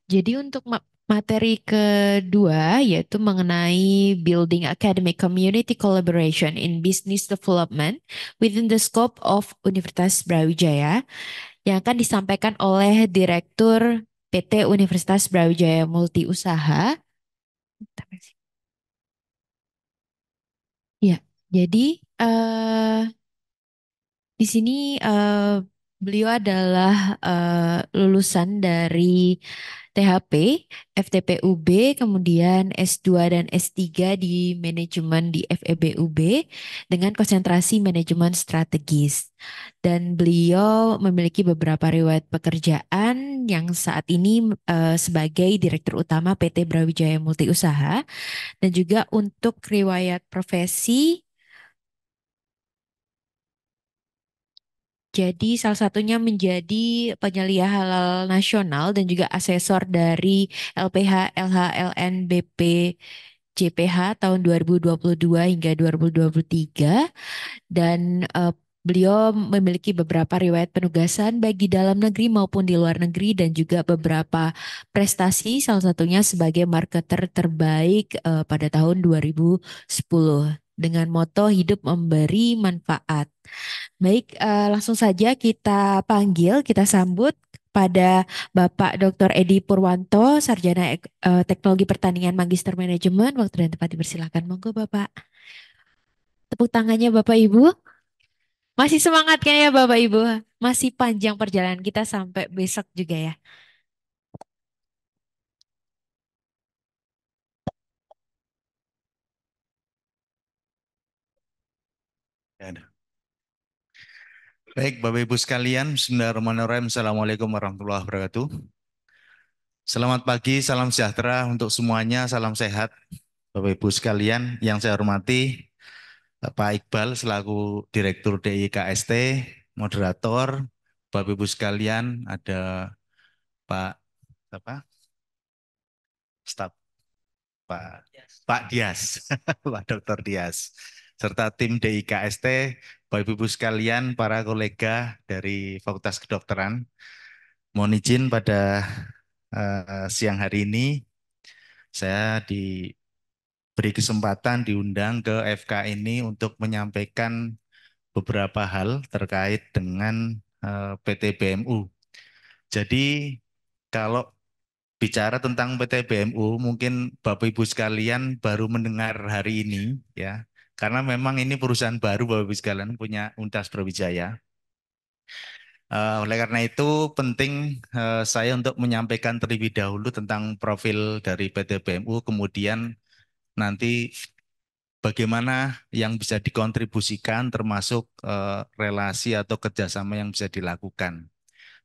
Jadi untuk materi kedua yaitu mengenai building academic community collaboration in business development within the scope of Universitas Brawijaya yang akan disampaikan oleh Direktur PT Universitas Brawijaya Multi Usaha. Ya, jadi eh di sini beliau adalah lulusan dari THP, FTPUB, kemudian S2 dan S3 di manajemen di FEBUB dengan konsentrasi manajemen strategis. Dan beliau memiliki beberapa riwayat pekerjaan yang saat ini sebagai Direktur Utama PT Brawijaya Multi Usaha dan juga untuk riwayat profesi. Jadi salah satunya menjadi penyelia halal nasional dan juga asesor dari LPH, LHLN, BP, JPH tahun 2022 hingga 2023 dan beliau memiliki beberapa riwayat penugasan baik di dalam negeri maupun di luar negeri dan juga beberapa prestasi salah satunya sebagai marketer terbaik pada tahun 2010 dengan moto hidup memberi manfaat. Baik, langsung saja kita panggil, kita sambut pada Bapak Dr. Edi Purwanto, Sarjana Teknologi Pertanian Magister Manajemen. Waktu dan tempat dipersilakan. Monggo Bapak. Tepuk tangannya Bapak Ibu. Masih semangat kan ya Bapak Ibu? Masih panjang perjalanan kita sampai besok juga ya. Ya, ada. Baik, Bapak Ibu sekalian, Bismillahirrahmanirrahim. Assalamualaikum warahmatullahi wabarakatuh. Selamat pagi, salam sejahtera untuk semuanya, salam sehat. Bapak Ibu sekalian, yang saya hormati, Pak Iqbal selaku Direktur DIKST, moderator, Bapak Ibu sekalian, ada Pak apa? Staf Pak Pak Dias, Pak Dr. Dias, serta tim DIKST, Bapak Ibu sekalian, para kolega dari Fakultas Kedokteran. Mohon izin pada siang hari ini saya diberi kesempatan diundang ke FK ini untuk menyampaikan beberapa hal terkait dengan PT BMU. Jadi kalau bicara tentang PT BMU, mungkin Bapak Ibu sekalian baru mendengar hari ini ya, karena memang ini perusahaan baru Bapak Ibu sekalian punya Universitas Brawijaya. Oleh karena itu penting saya untuk menyampaikan terlebih dahulu tentang profil dari PT BMU, kemudian nanti bagaimana yang bisa dikontribusikan termasuk relasi atau kerjasama yang bisa dilakukan.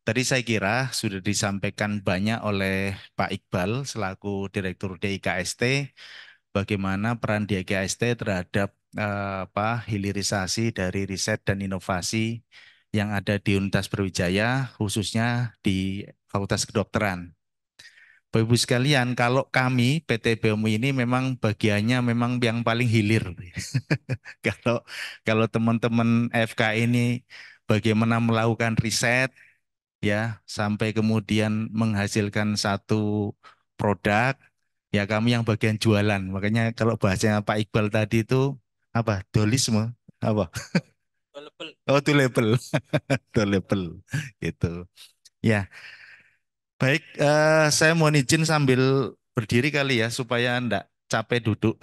Tadi saya kira sudah disampaikan banyak oleh Pak Iqbal selaku Direktur DIKST, bagaimana peran DIKST terhadap hilirisasi dari riset dan inovasi yang ada di Universitas Brawijaya, khususnya di Fakultas Kedokteran. Bapak Ibu sekalian, kalau kami PT BMU ini memang bagiannya memang yang paling hilir. Kalau kalau teman-teman FK ini bagaimana melakukan riset ya sampai kemudian menghasilkan satu produk, ya kami yang bagian jualan. Makanya kalau bahasanya Pak Iqbal tadi itu apa? Dolisme apa? Oh, to label, to label gitu. Ya, baik. Saya mohon izin sambil berdiri kali ya supaya enggak capek duduk.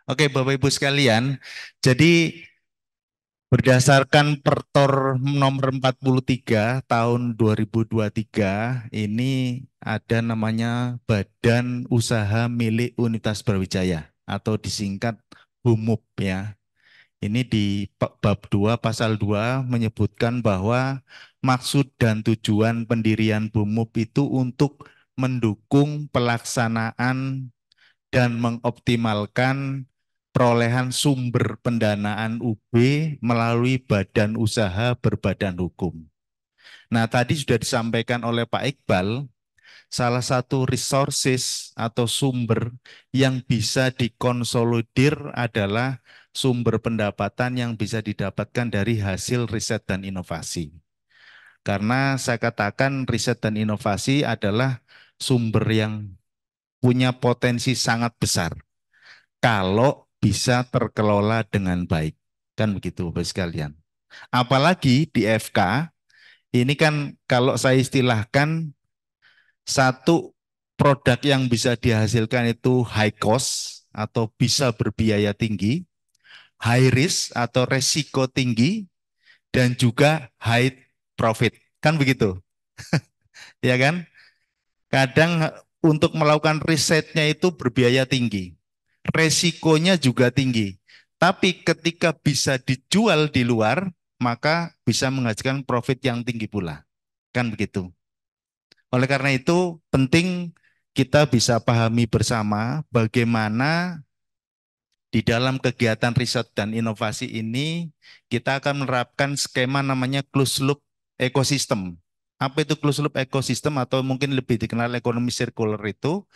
Oke, Bapak Ibu sekalian. Jadi berdasarkan Pertor nomor 43 tahun 2023 ini ada namanya Badan Usaha Milik Universitas Brawijaya atau disingkat BUMUP ya. Ini di bab 2 pasal 2 menyebutkan bahwa maksud dan tujuan pendirian BUMUP itu untuk mendukung pelaksanaan dan mengoptimalkan perolehan sumber pendanaan UB melalui badan usaha berbadan hukum. Nah, tadi sudah disampaikan oleh Pak Iqbal, salah satu resources atau sumber yang bisa dikonsolidir adalah sumber pendapatan yang bisa didapatkan dari hasil riset dan inovasi. Karena saya katakan riset dan inovasi adalah sumber yang punya potensi sangat besar kalau bisa terkelola dengan baik. Kan begitu Bapak sekalian. Apalagi di FK, ini kan kalau saya istilahkan satu produk yang bisa dihasilkan itu high cost atau bisa berbiaya tinggi, high risk atau resiko tinggi, dan juga high profit. Kan begitu, ya kan? Kadang untuk melakukan risetnya itu berbiaya tinggi, resikonya juga tinggi. Tapi ketika bisa dijual di luar, maka bisa menghasilkan profit yang tinggi pula. Kan begitu. Oleh karena itu, penting kita bisa pahami bersama bagaimana di dalam kegiatan riset dan inovasi ini kita akan menerapkan skema namanya closed loop ekosistem. Apa itu closed loop ekosistem atau mungkin lebih dikenal ekonomi sirkular itu?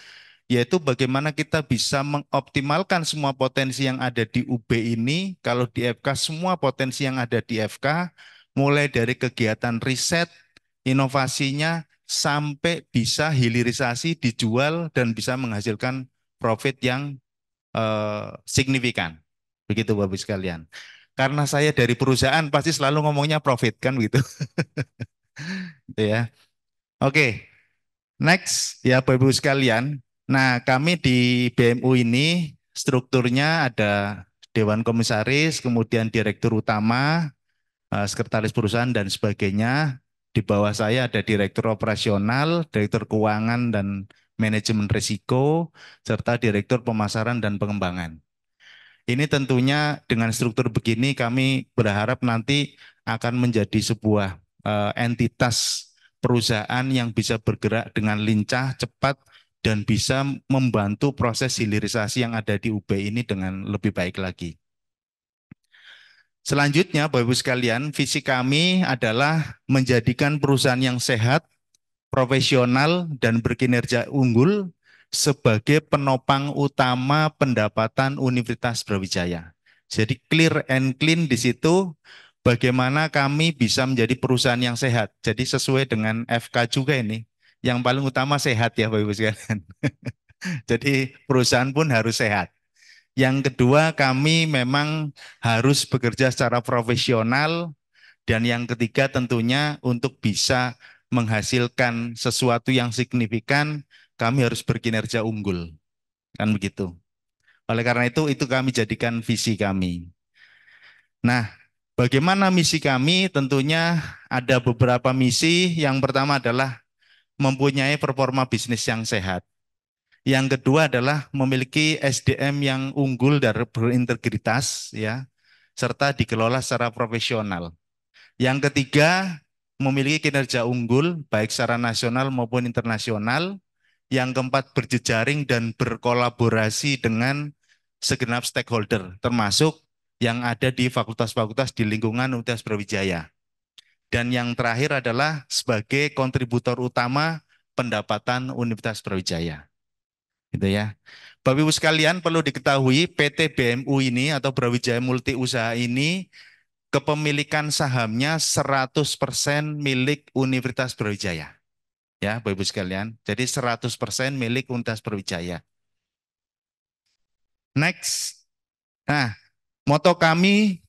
Yaitu bagaimana kita bisa mengoptimalkan semua potensi yang ada di UB ini. Kalau di FK, semua potensi yang ada di FK, mulai dari kegiatan riset, inovasinya, sampai bisa hilirisasi, dijual, dan bisa menghasilkan profit yang signifikan. Begitu Bapak Ibu sekalian. Karena saya dari perusahaan pasti selalu ngomongnya profit, kan gitu. Gitu ya. Oke, next ya Bapak Ibu sekalian. Nah, kami di BMU ini strukturnya ada Dewan Komisaris, kemudian Direktur Utama, Sekretaris Perusahaan dan sebagainya. Di bawah saya ada Direktur Operasional, Direktur Keuangan dan Manajemen Risiko, serta Direktur Pemasaran dan Pengembangan. Ini tentunya dengan struktur begini kami berharap nanti akan menjadi sebuah entitas perusahaan yang bisa bergerak dengan lincah, cepat, dan bisa membantu proses hilirisasi yang ada di UB ini dengan lebih baik lagi. Selanjutnya, Bapak Ibu sekalian, visi kami adalah menjadikan perusahaan yang sehat, profesional, dan berkinerja unggul sebagai penopang utama pendapatan Universitas Brawijaya. Jadi clear and clean di situ bagaimana kami bisa menjadi perusahaan yang sehat. Jadi sesuai dengan FK juga ini. Yang paling utama sehat ya Bapak Ibu sekalian. Jadi perusahaan pun harus sehat. Yang kedua, kami memang harus bekerja secara profesional, dan yang ketiga tentunya untuk bisa menghasilkan sesuatu yang signifikan, kami harus berkinerja unggul. Kan begitu. Oleh karena itu kami jadikan visi kami. Nah, bagaimana misi kami? Tentunya ada beberapa misi. Yang pertama adalah mempunyai performa bisnis yang sehat. Yang kedua adalah memiliki SDM yang unggul dan berintegritas, ya, serta dikelola secara profesional. Yang ketiga, memiliki kinerja unggul baik secara nasional maupun internasional. Yang keempat, berjejaring dan berkolaborasi dengan segenap stakeholder, termasuk yang ada di fakultas-fakultas di lingkungan Universitas Brawijaya. Dan yang terakhir adalah sebagai kontributor utama pendapatan Universitas Brawijaya. Gitu ya. Bapak Ibu sekalian perlu diketahui PT BMU ini atau Brawijaya Multi Usaha ini kepemilikan sahamnya 100% milik Universitas Brawijaya. Ya, Bapak Ibu sekalian. Jadi 100% milik Universitas Brawijaya. Next. Nah, moto kami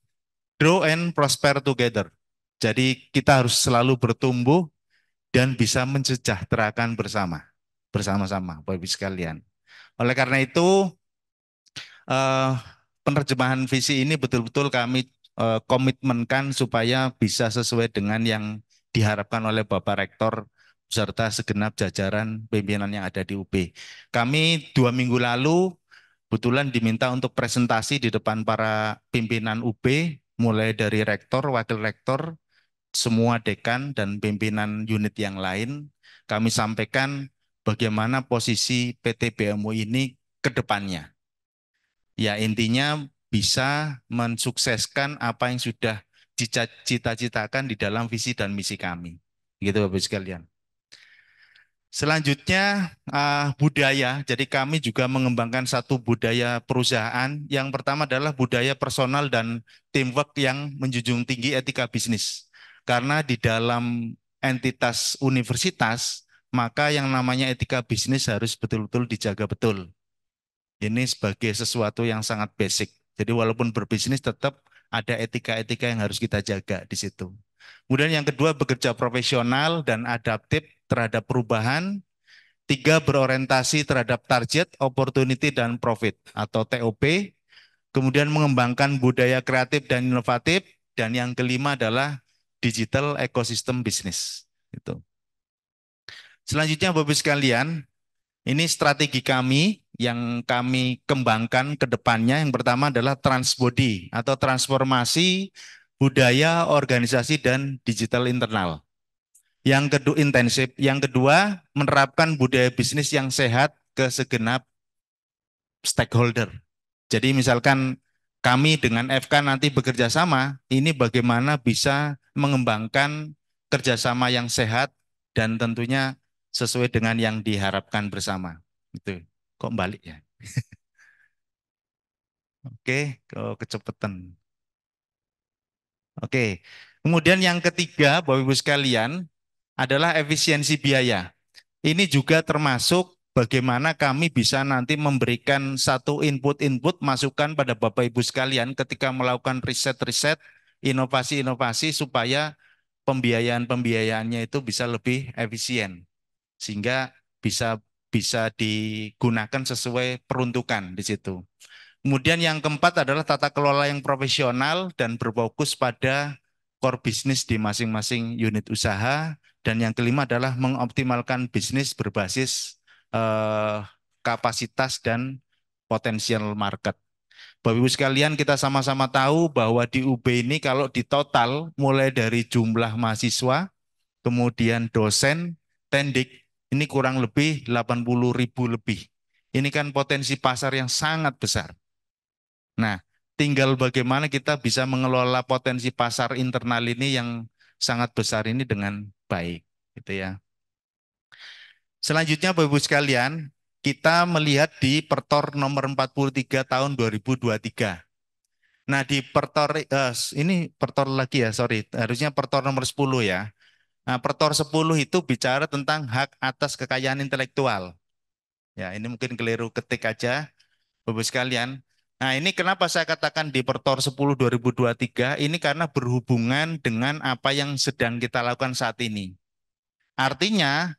grow and prosper together. Jadi kita harus selalu bertumbuh dan bisa mensejahterakan bersama. Bersama-sama, Bapak Ibu sekalian. Oleh karena itu, eh, penerjemahan visi ini betul-betul kami komitmenkan supaya bisa sesuai dengan yang diharapkan oleh Bapak Rektor beserta segenap jajaran pimpinan yang ada di UB. Kami 2 minggu lalu kebetulan diminta untuk presentasi di depan para pimpinan UB, mulai dari rektor, wakil rektor, semua dekan, dan pimpinan unit yang lain. Kami sampaikan bagaimana posisi PT BMU ini ke depannya. Ya, intinya bisa mensukseskan apa yang sudah dicita-citakan di dalam visi dan misi kami. Gitu Bapak Ibu sekalian. Selanjutnya budaya. Jadi kami juga mengembangkan satu budaya perusahaan. Yang pertama adalah budaya personal dan teamwork yang menjunjung tinggi etika bisnis. Karena di dalam entitas universitas, maka yang namanya etika bisnis harus betul-betul dijaga betul. Ini sebagai sesuatu yang sangat basic. Jadi walaupun berbisnis tetap ada etika-etika yang harus kita jaga di situ. Kemudian yang kedua, bekerja profesional dan adaptif terhadap perubahan. Tiga, berorientasi terhadap target, opportunity, dan profit atau TOP. Kemudian mengembangkan budaya kreatif dan inovatif. Dan yang kelima adalah digital ecosystem bisnis. Itu. Selanjutnya Bapak Ibu sekalian, ini strategi kami yang kami kembangkan ke depannya. Yang pertama adalah transbody atau transformasi budaya, organisasi, dan digital internal. Yang kedua intensif, yang kedua menerapkan budaya bisnis yang sehat ke segenap stakeholder. Jadi misalkan kami dengan FK nanti bekerja sama, ini bagaimana bisa mengembangkan kerjasama yang sehat dan tentunya sesuai dengan yang diharapkan bersama. Itu kok balik ya? Oke, kok kecepatan. Oke, kemudian yang ketiga, Bapak Ibu sekalian, adalah efisiensi biaya. Ini juga termasuk bagaimana kami bisa nanti memberikan satu input-input masukan pada Bapak Ibu sekalian ketika melakukan riset-riset, inovasi-inovasi supaya pembiayaan-pembiayaannya itu bisa lebih efisien sehingga bisa bisa digunakan sesuai peruntukan di situ. Kemudian yang keempat adalah tata kelola yang profesional dan berfokus pada core bisnis di masing-masing unit usaha. Dan yang kelima adalah mengoptimalkan bisnis berbasis eh, kapasitas dan potensial market. Bapak Ibu sekalian, kita sama-sama tahu bahwa di UB ini kalau di total mulai dari jumlah mahasiswa, kemudian dosen, tendik, ini kurang lebih 80.000 lebih. Ini kan potensi pasar yang sangat besar. Nah, tinggal bagaimana kita bisa mengelola potensi pasar internal ini yang sangat besar ini dengan baik, gitu ya. Selanjutnya, Bapak Ibu sekalian, kita melihat di Pertor nomor 43 tahun 2023. Nah, di Pertor ini Pertor lagi ya, sorry, harusnya Pertor nomor 10 ya. Nah, Pertor 10 itu bicara tentang hak atas kekayaan intelektual. Ya, ini mungkin keliru ketik aja. Bapak sekalian. Nah, ini kenapa saya katakan di Pertor 10 2023 ini karena berhubungan dengan apa yang sedang kita lakukan saat ini. Artinya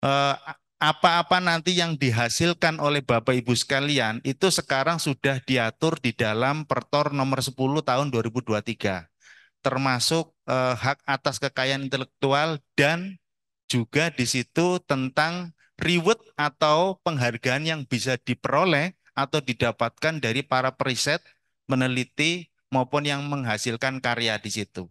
eh, apa-apa nanti yang dihasilkan oleh Bapak Ibu sekalian itu sekarang sudah diatur di dalam Pertor nomor 10 tahun 2023. Termasuk hak atas kekayaan intelektual dan juga di situ tentang reward atau penghargaan yang bisa diperoleh atau didapatkan dari para periset, peneliti maupun yang menghasilkan karya di situ.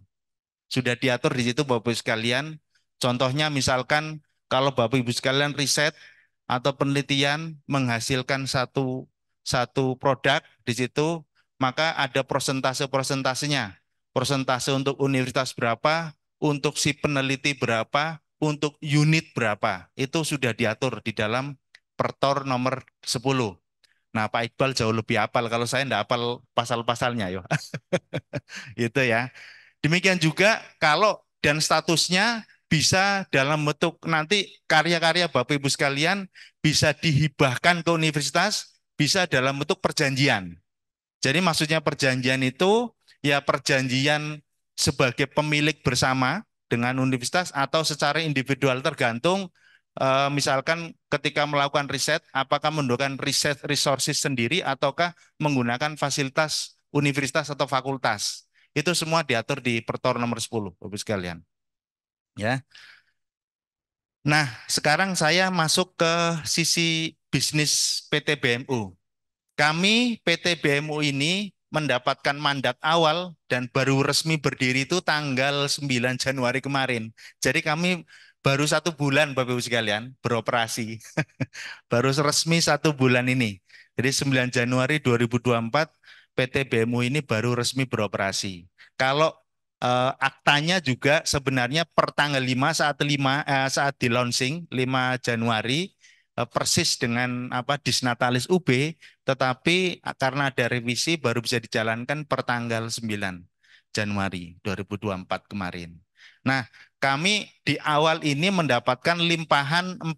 Sudah diatur di situ Bapak Ibu sekalian. Contohnya misalkan kalau Bapak Ibu sekalian riset atau penelitian menghasilkan satu satu produk di situ, maka ada persentase-persentasenya. Persentase untuk universitas berapa, untuk si peneliti berapa, untuk unit berapa. Itu sudah diatur di dalam Pertor nomor 10. Nah, Pak Iqbal jauh lebih hafal kalau saya enggak hafal pasal-pasalnya yo. Itu ya. Demikian juga kalau dan statusnya bisa dalam bentuk nanti karya-karya Bapak Ibu sekalian bisa dihibahkan ke universitas, bisa dalam bentuk perjanjian. Jadi maksudnya perjanjian itu ya perjanjian sebagai pemilik bersama dengan universitas atau secara individual tergantung misalkan ketika melakukan riset apakah menggunakan riset resources sendiri ataukah menggunakan fasilitas universitas atau fakultas. Itu semua diatur di Pertor nomor 10, Bapak sekalian. Ya. Nah, sekarang saya masuk ke sisi bisnis PT BMU. Kami PT BMU ini mendapatkan mandat awal dan baru resmi berdiri itu tanggal 9 Januari kemarin. Jadi kami baru 1 bulan Bapak Ibu sekalian beroperasi. Baru resmi 1 bulan ini. Jadi 9 Januari 2024 PT BMU ini baru resmi beroperasi. Kalau aktanya juga sebenarnya per tanggal 5 saat di launching 5 Januari persis dengan apa Disnatalis UB, tetapi karena ada revisi baru bisa dijalankan per tanggal 9 Januari 2024 kemarin. Nah, kami di awal ini mendapatkan limpahan 4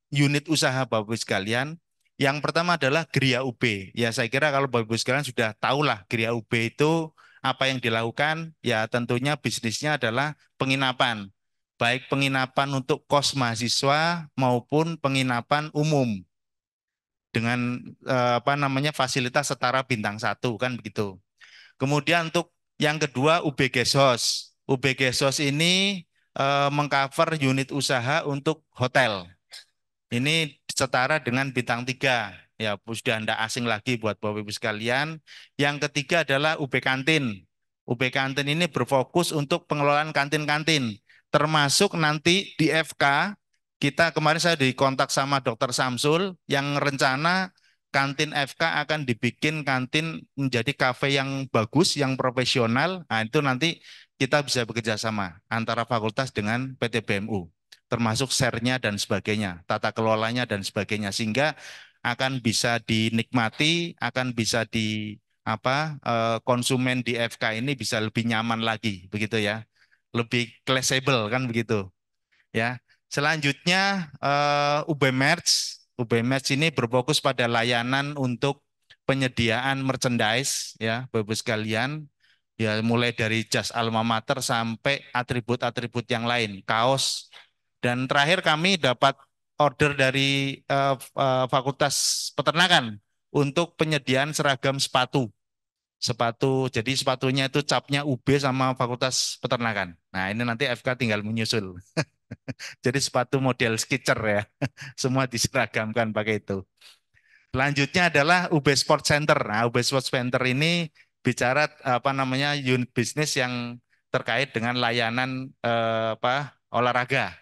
unit usaha Bapak Ibu sekalian. Yang pertama adalah Gria UB. Ya, saya kira kalau Bapak Ibu sekalian sudah tahulah Gria UB itu apa yang dilakukan. Ya, tentunya bisnisnya adalah penginapan. Baik penginapan untuk kos mahasiswa maupun penginapan umum dengan apa namanya fasilitas setara bintang 1 kan begitu. Kemudian untuk yang kedua UB Gesos. UB Gesos ini mengcover unit usaha untuk hotel. Ini setara dengan bintang 3. Ya, sudah tidak asing lagi buat Bapak Ibu sekalian. Yang ketiga adalah UB Kantin. UB Kantin ini berfokus untuk pengelolaan kantin-kantin. Termasuk nanti di FK, kita kemarin saya dikontak sama Dokter Samsul yang rencana kantin FK akan dibikin kantin menjadi kafe yang bagus, yang profesional. Nah, itu nanti kita bisa bekerja sama antara fakultas dengan PT BMU termasuk share-nya dan sebagainya, tata kelolanya dan sebagainya, sehingga akan bisa dinikmati, akan bisa di apa konsumen di FK ini bisa lebih nyaman lagi, begitu ya, lebih classable kan begitu, ya. Selanjutnya UB Merch, UB Merch ini berfokus pada layanan untuk penyediaan merchandise, ya, Bapak-Ibu sekalian. Ya, mulai dari jas alma mater sampai atribut-atribut yang lain, kaos, dan terakhir kami dapat order dari Fakultas Peternakan untuk penyediaan seragam sepatu. Sepatu, jadi sepatunya itu capnya UB sama Fakultas Peternakan. Nah, ini nanti FK tinggal menyusul. Jadi sepatu model Skechers ya. Semua diseragamkan pakai itu. Selanjutnya adalah UB Sport Center. Nah, UB Sport Center ini bicara apa namanya unit bisnis yang terkait dengan layanan olahraga.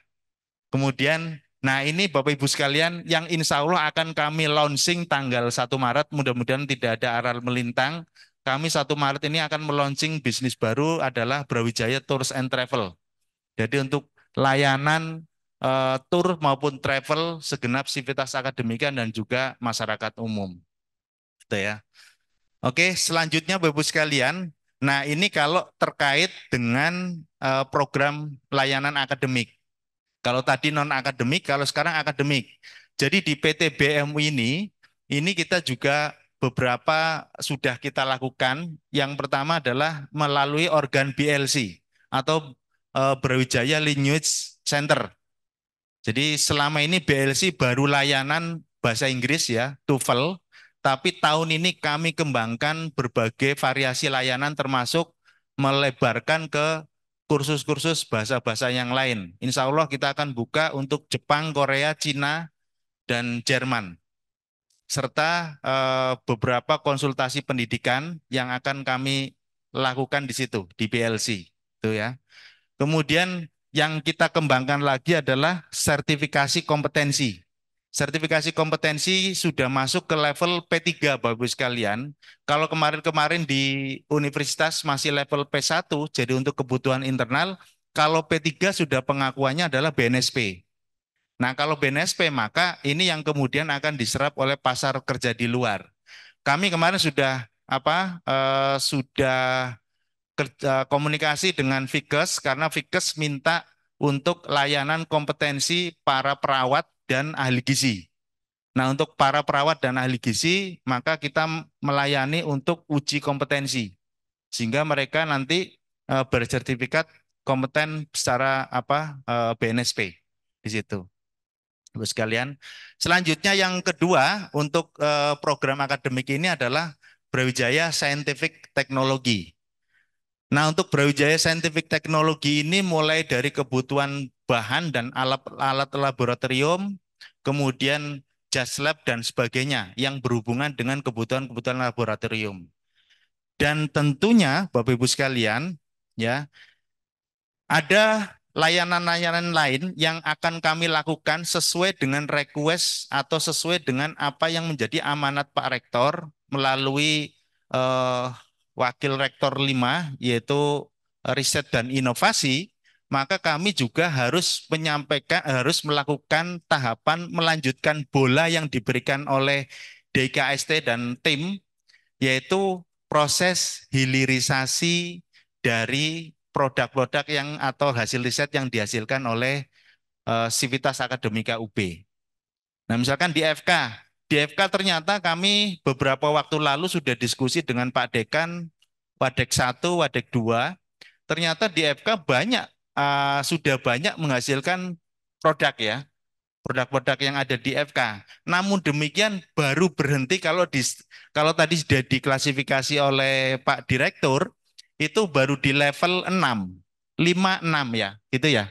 Kemudian, nah ini Bapak Ibu sekalian yang insya Allah akan kami launching tanggal 1 Maret, mudah-mudahan tidak ada aral melintang. Kami 1 Maret ini akan meluncing bisnis baru adalah Brawijaya Tours and Travel. Jadi untuk layanan tour maupun travel segenap sivitas akademika dan juga masyarakat umum. Gitu ya. Oke, selanjutnya Bapak Ibu sekalian. Nah ini kalau terkait dengan program layanan akademik. Kalau tadi non akademik, kalau sekarang akademik. Jadi di PT BMU ini kita juga beberapa sudah kita lakukan. Yang pertama adalah melalui organ BLC atau Brawijaya Language Center. Jadi selama ini BLC baru layanan bahasa Inggris ya, TOEFL. Tapi tahun ini kami kembangkan berbagai variasi layanan termasuk melebarkan ke kursus-kursus bahasa-bahasa yang lain. Insya Allah kita akan buka untuk Jepang, Korea, Cina, dan Jerman. Serta beberapa konsultasi pendidikan yang akan kami lakukan di situ, di BLC. Itu ya. Kemudian yang kita kembangkan lagi adalah sertifikasi kompetensi. Sertifikasi kompetensi sudah masuk ke level P3 Bapak Ibu sekalian. Kalau kemarin-kemarin di universitas masih level P1, jadi untuk kebutuhan internal, kalau P3 sudah pengakuannya adalah BNSP. Nah, kalau BNSP maka ini yang kemudian akan diserap oleh pasar kerja di luar. Kami kemarin sudah sudah komunikasi dengan Fikes karena Fikes minta untuk layanan kompetensi para perawat dan ahli gizi. Nah, untuk para perawat dan ahli gizi, maka kita melayani untuk uji kompetensi sehingga mereka nanti bersertifikat kompeten secara BNSP di situ. Ibu sekalian. Selanjutnya yang kedua untuk program akademik ini adalah Brawijaya Scientific Technology. Nah, untuk Brawijaya Scientific Technology ini mulai dari kebutuhan bahan dan alat-alat laboratorium, kemudian jas lab dan sebagainya yang berhubungan dengan kebutuhan-kebutuhan laboratorium. Dan tentunya Bapak Ibu sekalian, ya, ada layanan-layanan lain yang akan kami lakukan sesuai dengan request atau sesuai dengan apa yang menjadi amanat Pak Rektor melalui eh, Wakil Rektor 5, yaitu riset dan inovasi, maka kami juga harus melakukan tahapan melanjutkan bola yang diberikan oleh DKST dan tim, yaitu proses hilirisasi dari produk-produk yang atau hasil riset yang dihasilkan oleh Civitas Akademika UB. Nah, misalkan di FK ternyata kami beberapa waktu lalu sudah diskusi dengan Pak Dekan, Wadek 1, Wadek 2. Ternyata di FK sudah banyak menghasilkan produk ya, produk-produk yang ada di FK. Namun demikian baru berhenti kalau tadi sudah diklasifikasi oleh Pak Direktur, itu baru di level 6, 5, 6 ya, gitu ya.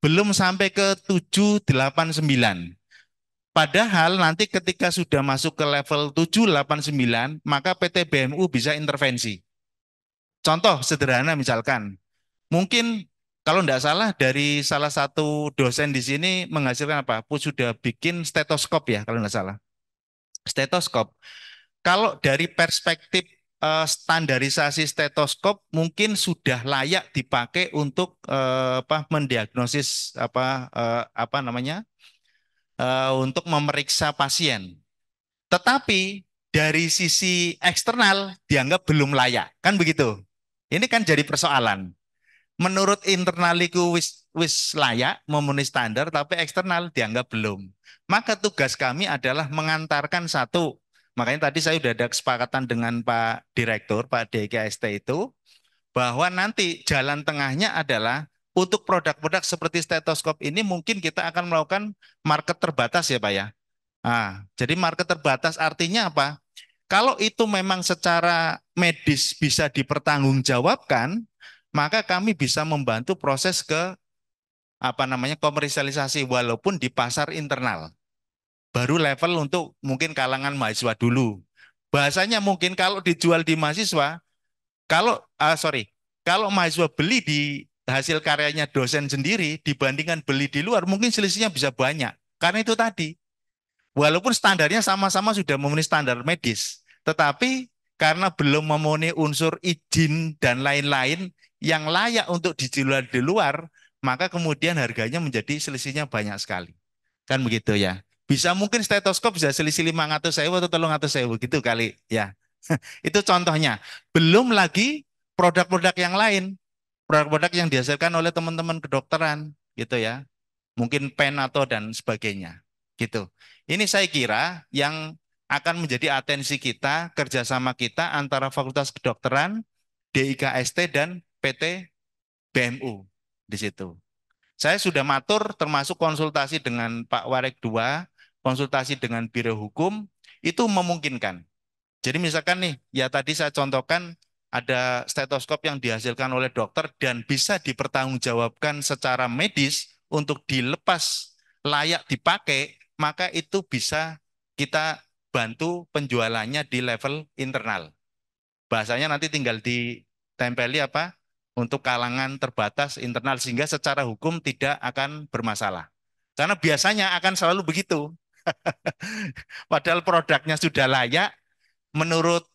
Belum sampai ke 7, 8, 9. Padahal nanti ketika sudah masuk ke level 7, 8, 9, maka PT BMU bisa intervensi. Contoh sederhana misalkan, mungkin kalau tidak salah dari salah satu dosen di sini menghasilkan apa? Sudah bikin stetoskop ya kalau tidak salah. Stetoskop. Kalau dari perspektif standarisasi stetoskop mungkin sudah layak dipakai untuk mendiagnosis apa namanya? Untuk memeriksa pasien. Tetapi dari sisi eksternal dianggap belum layak, kan begitu? Ini kan jadi persoalan. Menurut internaliku wis layak memenuhi standar, tapi eksternal dianggap belum. Maka tugas kami adalah mengantarkan satu. Makanya tadi saya sudah ada kesepakatan dengan Pak Direktur, Pak DKST itu, bahwa nanti jalan tengahnya adalah untuk produk-produk seperti stetoskop ini mungkin kita akan melakukan market terbatas ya Pak ya. Jadi market terbatas artinya apa? Kalau itu memang secara medis bisa dipertanggungjawabkan, maka kami bisa membantu proses ke apa namanya komersialisasi walaupun di pasar internal. Baru level untuk mungkin kalangan mahasiswa dulu. Bahasanya mungkin kalau dijual di mahasiswa, kalau mahasiswa beli di hasil karyanya dosen sendiri dibandingkan beli di luar, mungkin selisihnya bisa banyak. Karena itu tadi, walaupun standarnya sama-sama sudah memenuhi standar medis, tetapi karena belum memenuhi unsur izin dan lain-lain yang layak untuk dijual di luar, maka kemudian harganya menjadi selisihnya banyak sekali. Kan begitu ya. Bisa mungkin stetoskop bisa selisih 500.000 atau 300.000 gitu kali ya. Itu contohnya. Belum lagi produk-produk yang lain, produk-produk yang dihasilkan oleh teman-teman kedokteran gitu ya. Mungkin pen atau dan sebagainya. Gitu. Ini saya kira yang akan menjadi atensi kita, kerjasama kita antara Fakultas Kedokteran, DIKST, dan PT BMU di situ. Saya sudah matur termasuk konsultasi dengan Pak Warek II, konsultasi dengan Biro Hukum, itu memungkinkan. Jadi misalkan nih, ya tadi saya contohkan ada stetoskop yang dihasilkan oleh dokter dan bisa dipertanggungjawabkan secara medis untuk dilepas layak dipakai, maka itu bisa kita bantu penjualannya di level internal. Bahasanya nanti tinggal ditempeli apa? Untuk kalangan terbatas internal sehingga secara hukum tidak akan bermasalah. Karena biasanya akan selalu begitu. Padahal produknya sudah layak, menurut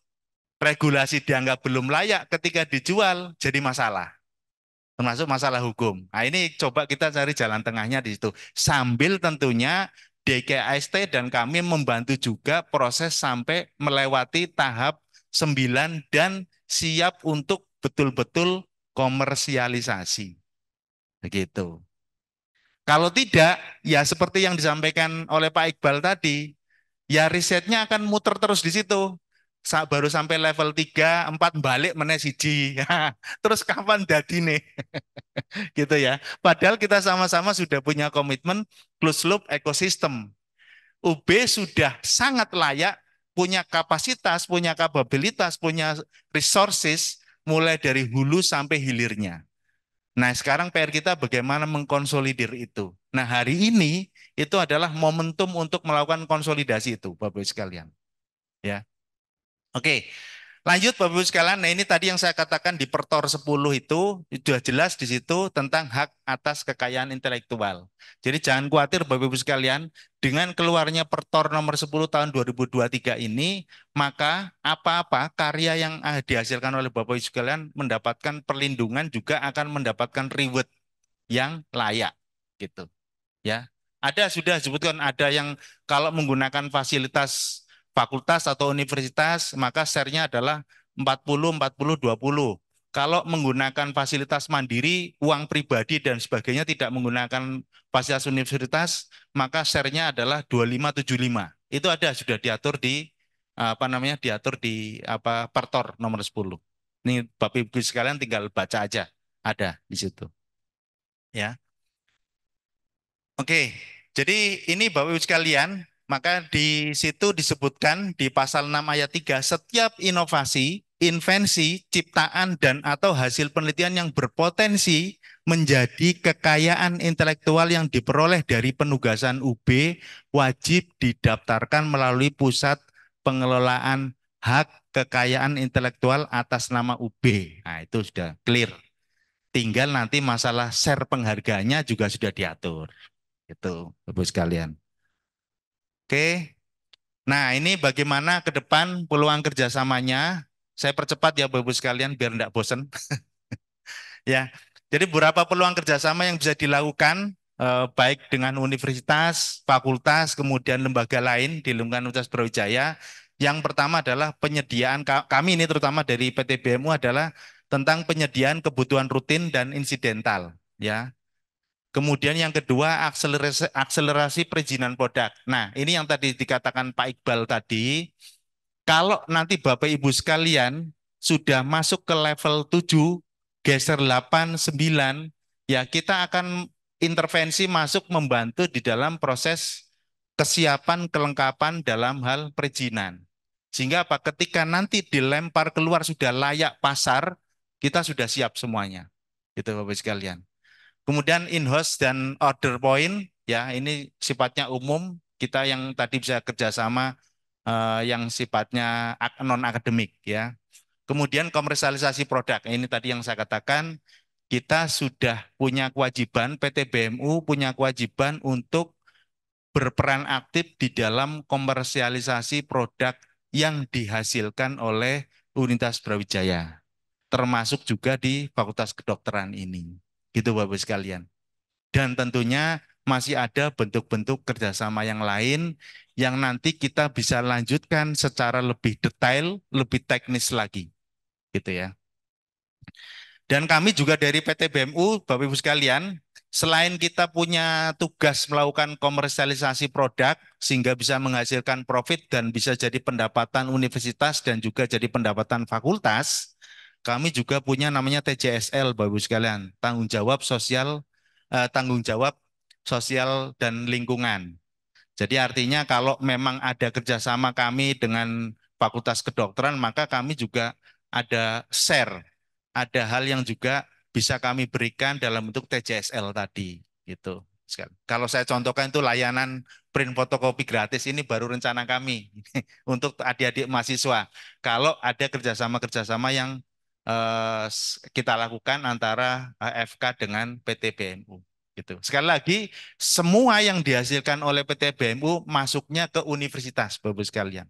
regulasi dianggap belum layak, ketika dijual jadi masalah. Termasuk masalah hukum. Nah, ini coba kita cari jalan tengahnya di situ. Sambil tentunya DKST dan kami membantu juga proses sampai melewati tahap 9 dan siap untuk betul-betul komersialisasi. Begitu. Kalau tidak, ya seperti yang disampaikan oleh Pak Iqbal tadi, ya risetnya akan muter terus di situ. Baru sampai level 3, 4 balik meneh siji. Terus kapan dadine? Gitu ya. Padahal kita sama-sama sudah punya komitmen closed loop ekosistem. UB sudah sangat layak, punya kapasitas, punya kapabilitas, punya resources, mulai dari hulu sampai hilirnya. Nah, sekarang PR kita bagaimana mengkonsolidir itu. Nah, hari ini itu adalah momentum untuk melakukan konsolidasi itu, Bapak Ibu sekalian. Ya. Oke, lanjut Bapak Ibu sekalian. Nah, ini tadi yang saya katakan di Pertor 10 itu sudah jelas di situ tentang hak atas kekayaan intelektual. Jadi jangan khawatir Bapak Ibu sekalian, dengan keluarnya Pertor nomor 10 tahun 2023 ini, maka apa-apa karya yang dihasilkan oleh Bapak Ibu sekalian mendapatkan perlindungan juga akan mendapatkan reward yang layak gitu. Ya. Ada sudah sebutkan ada yang kalau menggunakan fasilitas fakultas atau universitas maka share-nya adalah 40 40 20. Kalau menggunakan fasilitas mandiri, uang pribadi dan sebagainya tidak menggunakan fasilitas universitas, maka share-nya adalah 2575. Itu ada sudah diatur di apa namanya? Diatur di apa Pertor nomor 10. Ini Bapak Ibu sekalian tinggal baca aja. Ada di situ, ya. Oke, jadi ini Bapak Ibu sekalian, maka di situ disebutkan di pasal 6 ayat 3, setiap inovasi, invensi, ciptaan, dan atau hasil penelitian yang berpotensi menjadi kekayaan intelektual yang diperoleh dari penugasan UB wajib didaftarkan melalui Pusat Pengelolaan Hak Kekayaan Intelektual atas nama UB. Nah, itu sudah clear. Tinggal nanti masalah share penghargaannya juga sudah diatur. Itu, Bapak sekalian. Oke. Nah, ini bagaimana ke depan peluang kerjasamanya. Saya percepat ya Bapak sekalian biar tidak bosan. Ya, jadi beberapa peluang kerjasama yang bisa dilakukan baik dengan universitas, fakultas, kemudian lembaga lain di lingkungan Universitas Brawijaya. Yang pertama adalah penyediaan kami ini terutama dari PT BMU adalah tentang penyediaan kebutuhan rutin dan insidental. Ya, kemudian yang kedua akselerasi perizinan produk. Nah, ini yang tadi dikatakan Pak Iqbal tadi, kalau nanti Bapak Ibu sekalian sudah masuk ke level 7, geser 8, 9, ya kita akan intervensi masuk membantu di dalam proses kesiapan kelengkapan dalam hal perizinan. Sehingga apa? Ketika nanti dilempar keluar sudah layak pasar, kita sudah siap semuanya. Gitu Bapak sekalian. Kemudian in-house dan order point, ya ini sifatnya umum. Kita yang tadi bisa kerjasama yang sifatnya non-akademik, ya. Kemudian komersialisasi produk. Ini tadi yang saya katakan, kita sudah punya kewajiban, PT BMU punya kewajiban untuk berperan aktif di dalam komersialisasi produk yang dihasilkan oleh Universitas Brawijaya, termasuk juga di Fakultas Kedokteran ini. Gitu Bapak sekalian. Dan tentunya masih ada bentuk-bentuk kerjasama yang lain yang nanti kita bisa lanjutkan secara lebih detail, lebih teknis lagi, gitu ya. Dan kami juga dari PT BMU, Bapak Ibu sekalian, selain kita punya tugas melakukan komersialisasi produk sehingga bisa menghasilkan profit dan bisa jadi pendapatan universitas dan juga jadi pendapatan fakultas, kami juga punya namanya TJSL, Bapak Ibu sekalian, tanggung jawab sosial dan lingkungan. Jadi artinya kalau memang ada kerjasama kami dengan Fakultas Kedokteran, maka kami juga ada share, ada hal yang juga bisa kami berikan dalam bentuk TJSL tadi, gitu. Kalau saya contohkan itu layanan print fotokopi gratis ini baru rencana kami untuk adik-adik mahasiswa. Kalau ada kerjasama-kerjasama yang kita lakukan antara FK dengan PT BMU. Gitu. Sekali lagi, semua yang dihasilkan oleh PT BMU masuknya ke universitas, Bapak sekalian.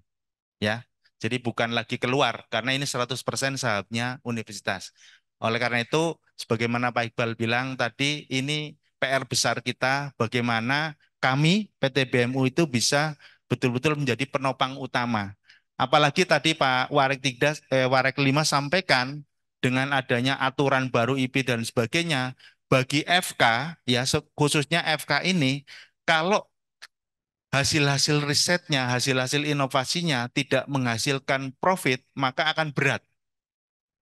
Ya, jadi bukan lagi keluar, karena ini 100% sahamnya universitas. Oleh karena itu, sebagaimana Pak Iqbal bilang tadi, ini PR besar kita, bagaimana kami PT BMU itu bisa betul-betul menjadi penopang utama. Apalagi tadi Pak Warek 5 sampaikan, dengan adanya aturan baru IP dan sebagainya, bagi FK, ya khususnya FK ini, kalau hasil-hasil risetnya, hasil-hasil inovasinya tidak menghasilkan profit, maka akan berat.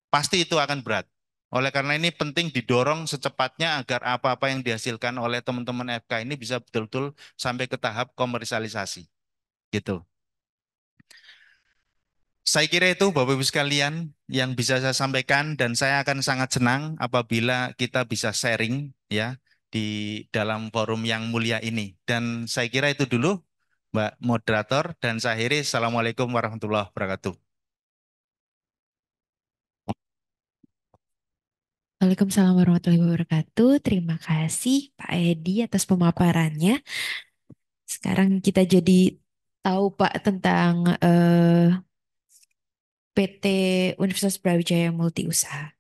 Pasti itu akan berat. Oleh karena ini penting didorong secepatnya agar apa-apa yang dihasilkan oleh teman-teman FK ini bisa betul-betul sampai ke tahap komersialisasi. Gitu. Saya kira itu Bapak Ibu sekalian yang bisa saya sampaikan dan saya akan sangat senang apabila kita bisa sharing ya di dalam forum yang mulia ini. Dan saya kira itu dulu Mbak Moderator dan saya akhiri. Assalamualaikum warahmatullahi wabarakatuh. Waalaikumsalam warahmatullahi wabarakatuh. Terima kasih Pak Edi atas pemaparannya. Sekarang kita jadi tahu Pak tentang PT Universitas Brawijaya Multiusaha.